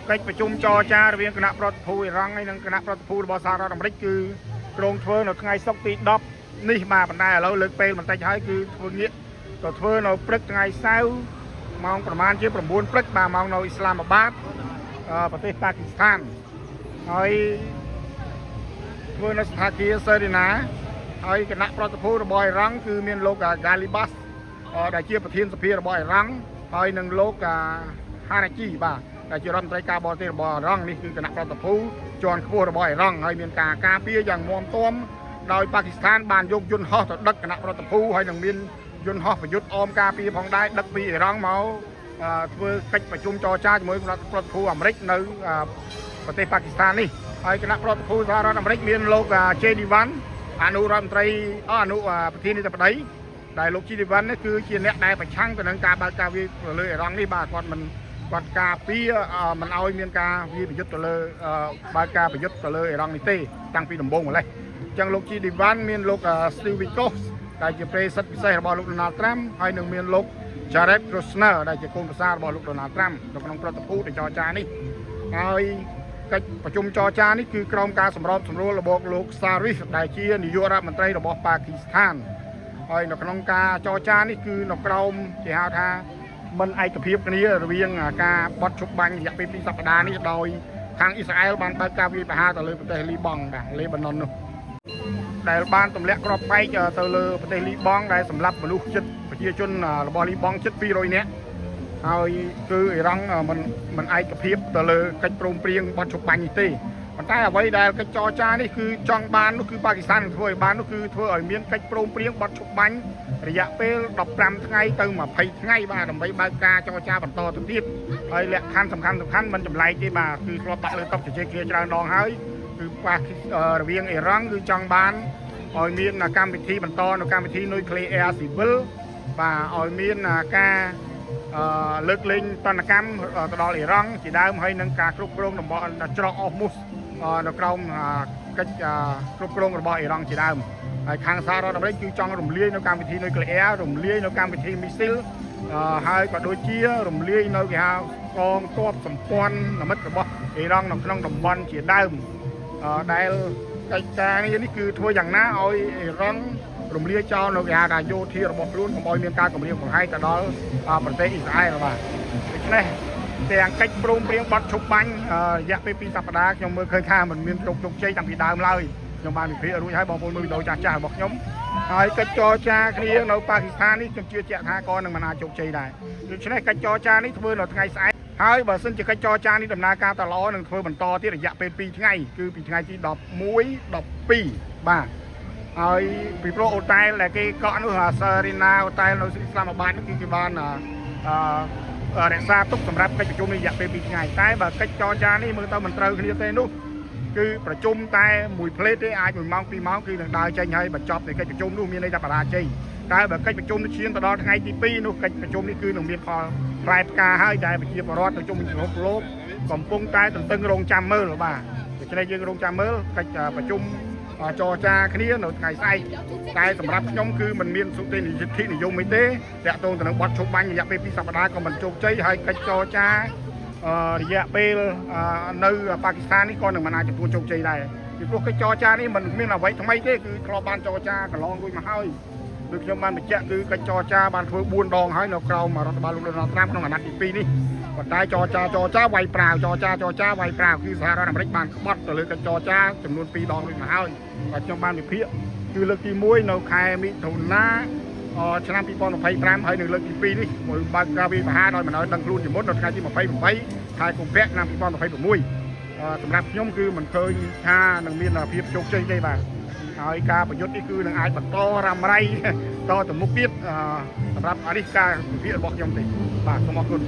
កិច្ចប្រជុំចរចារវាងគណៈប្រតិភូអ៊ីរ៉ង់ហើយនិងគណៈប្រតិភូរបស់សហរដ្ឋអាមេរិកគឺក្រុងធ្វើនៅថ្ងៃសុក្រទី10នេះបាទប៉ុន្តែឥឡូវលើកពេលបន្តិចហើយគឺធ្វើងាកទៅធ្វើនៅព្រឹកថ្ងៃសៅរ៍ម៉ោងប្រហែលជា9ព្រឹកបាទម៉ោងនៅអ៊ីស្លាមាបាតប្រទេសប៉ាគីស្ថានហើយធ្វើនៅស្ថានភាពសេរីណាហើយគណៈប្រតិភូរបស់អ៊ីរ៉ង់គឺមានលោកហ្គាលីបាសដែលជាប្រធានសភារបស់អ៊ីរ៉ង់ហើយនិងលោកហាណាជីបាទដែលជារដ្ឋមន្ត្រីការបរទេសរបស់អ៊ីរ៉ង់នេះគឺគណៈប្រតិភូជាន់ខ្ពស់របស់អ៊ីរ៉ង់ហើយមានការការពារយ៉ាងមាំទាំដោយប៉ាគីស្ថានបានយកយន្តហោះទៅដឹកគណៈប្រតិភូហើយនឹងមានយន្តហោះប្រយុទ្ធអមការពារផងដែរដឹកពីអ៊ីរ៉ង់មកធ្វើកិច្ចប្រជុំចរចាជាមួយគណៈប្រតិភូអាមេរិកនៅប្រទេសប៉ាគីស្ថាននេះហើយគណៈប្រតិភូសហរដ្ឋអាមេរិកមានលោកជេឌីវ៉ាន់អនុរដ្ឋមន្ត្រីប្រធានាធិបតីដែលលោកជីឌីវ៉ាន់នេះគឺជាអ្នកដែលប្រឆាំងទៅនឹងការបើកការវាយទៅលើអ៊ីរ៉ង់នេះបាទគាត់ការពារមិនឲ្យមានការវាយប្រយុទ្ធទៅលើបើកការប្រយុទ្ធទៅលើអ៊ីរ៉ង់នេះទេតាំងពីដំបូងម្លេះអញ្ចឹងលោកជីឌីវ៉ាន់មានលោក Steve Witkoff ដែលជាប្រិយសិទ្ធិពិសេសរបស់លោក Donald Trump ហើយនឹងមានលោក Jared Kushner ដែលជាកូនប្រសាររបស់លោក Donald Trump នៅក្នុងប្រតិភូចរចានេះហើយកិច្ចប្រជុំចរចានេះគឺក្រោមការសម្របសម្រួលរបស់លោក Zarif ដែលជានាយករដ្ឋមន្ត្រីរបស់ប៉ាគីស្ថានហើយនៅក្នុងការចរចានេះគឺនៅក្រោមគេហៅថាមិនឯកភាពគ្នារវាងការបត់ឈប់បាញ់រយៈពេល2សប្តាហ៍នេះដោយខាងអ៊ីស្រាអែលបានបើកការវាយប្រហារទៅលើប្រទេសលីបង់បាទលេបាណុននោះដែលបានទម្លាក់គ្រាប់បែកទៅលើប្រទេសលីបង់ដែលសម្លាប់មនុស្សជិតប្រជាជនរបស់លីបង់ជិត200នាក់ហើយគឺអ៊ីរ៉ង់មិនឯកភាពទៅលើកិច្ចព្រមព្រៀងបត់ឈប់បាញ់នេះទេប៉ុន្តែអ្វីដែលកិច្ចចរចានេះគឺចង់បាននោះគឺប៉ាគីស្ថានធ្វើឲ្យបាននោះគឺធ្វើឲ្យមានកិច្ចព្រមព្រៀងបត់ឈប់បាញ់រយៈពេល15ថ្ងៃទៅ20ថ្ងៃបាទដើម្បីបើកការចរចាបន្តទៅទៀតហើយលក្ខខណ្ឌសំខាន់មិនចម្លែកទេបាទគឺធ្លាប់ដាក់លើតុជជែកគ្នាច្រើនដងហើយគឺប៉ារវាងអ៊ីរ៉ង់គឺចង់បានឲ្យមានកម្មវិធីបន្តនៅកម្មវិធី Nuclear Civil បាទឲ្យមានការលើកលែងទណ្ឌកម្មទៅដល់អ៊ីរ៉ង់ជាដើមហើយនឹងការគ្រប់គ្រងតំបន់ច្រកអស់មុសនៅក្រោមកិច្ចគ្រប់គ្រងរបស់អ៊ីរ៉ង់ជាដើមហើយខាងសហរដ្ឋអាមេរិកគឺចង់រំលាយនៅកម្មវិធី Nuclear រំលាយនៅកម្មវិធី Missile ហើយក៏ដូចជារំលាយនៅគេហៅកងទ័ពសម្ព័ន្ធមិត្តរបស់អ៊ីរ៉ង់នៅក្នុងតំបន់ជាដើមដែលកិច្ចការនេះគឺធ្វើយ៉ាងណាឲ្យអ៊ីរ៉ង់រំលាយចោលនៅគេហៅថាយោធារបស់ខ្លួនកុំឲ្យមានការគំរាមកំហែងទៅដល់ប្រទេសអ៊ីស្រាអែលបាទដូច្នេះទាំងកិច្ចព្រមព្រៀងបត់ឈប់បាញ់រយៈពេល2សប្តាហ៍ខ្ញុំមើលឃើញថាมันមានជោគជ័យតាំងពីដើមឡើយខ្ញុំបានវិភាគរួចហើយបងប្អូនមើលវីដេអូចាស់ៗរបស់ខ្ញុំហើយកិច្ចចរចាគ្នានៅប៉ាគីស្ថាននេះខ្ញុំជឿជាក់ថាក៏នឹងមិនអាចជោគជ័យដែរដូច្នេះកិច្ចចរចានេះធ្វើនៅថ្ងៃស្អែកហើយបើសិនជាកិច្ចចរចានេះដំណើរការទៅល្អនឹងធ្វើបន្តទៀតរយៈពេល2ថ្ងៃគឺពីថ្ងៃទី11 12បាទហើយពីព្រោះអូតែលដែលគេកក់នោះសារីណាអូតែលនៅស្លាមាបាតនេះគឺគេបានរក្សាទុកសម្រាប់កិច្ចប្រជុំនេះរយៈពេល2ថ្ងៃតែបើកិច្ចចរចានេះមើលទៅមិនត្រូវគ្នាទេនោះគឺប្រជុំតែមួយផ្លេតទេអាច1ម៉ោង2ម៉ោងគឺនឹងដើរចេញហើយបញ្ចប់នៃកិច្ចប្រជុំនោះមានន័យថាបរាជ័យតែបើកិច្ចប្រជុំនេះឈានទៅដល់ថ្ងៃទី2នោះកិច្ចប្រជុំនេះគឺនឹងមានផលផ្លែផ្កាហើយដែលប្រជាពលរដ្ឋទៅជុំវិញពិភពលោកកំពុងតែទន្ទឹងរង់ចាំមើលបាទដូច្នេះយើងរង់ចាំមើលកិច្ចប្រជុំចរចាគ្នានៅថ្ងៃស្អែកតែសម្រាប់ខ្ញុំគឺมันមានសុតិនិសិទ្ធិនិយមអីទេតាក់ទងទៅនឹងបទឈប់បាញ់រយៈពេល2សប្តាហ៍ក៏មិនជោគជ័យហើយកិច្ចចរចារយៈពេលនៅប៉ាគីស្ថាននេះក៏នឹងមិនអាចទទួលជោគជ័យដែរពីព្រោះកិច្ចចរចានេះมันមានអ្វីថ្មីទេគឺធ្លាប់បានចរចាកន្លងរួចមកហើយដូចខ្ញុំបានបញ្ជាក់គឺកិច្ចចរចាបានធ្វើ4ដងហើយនៅក្រោមរដ្ឋបាលលោក Donald Trump ក្នុងអាណត្តិទី2នេះប៉ុន្តែចរចាវាយប្រាវចរចាវាយប្រាវគឺសហរដ្ឋអាមេរិកបានក្បត់ទៅលើកិច្ចចរចាចំនួន2ដងរួចមកហើយបាទខ្ញុំបានវិភាគគឺលើកទី1នៅខែមិថុនាឆ្នាំ2025ហើយនៅលើកទី2នេះមួយបើកការវាយប្រហារដោយមិនឲ្យដឹងខ្លួនជាមុននៅថ្ងៃទី28ខែកុម្ភៈឆ្នាំ2026សម្រាប់ខ្ញុំគឺមិនឃើញថានឹងមានភាពជោគជ័យទេបាទហើយការប្រយុទ្ធនេះគឺនឹងអាចបន្តរ៉ាំរ៉ៃតទៅមុខទៀតសម្រាប់អរិះការវិភាគរបស់ខ្ញុំទេបាទសូមអរគុណ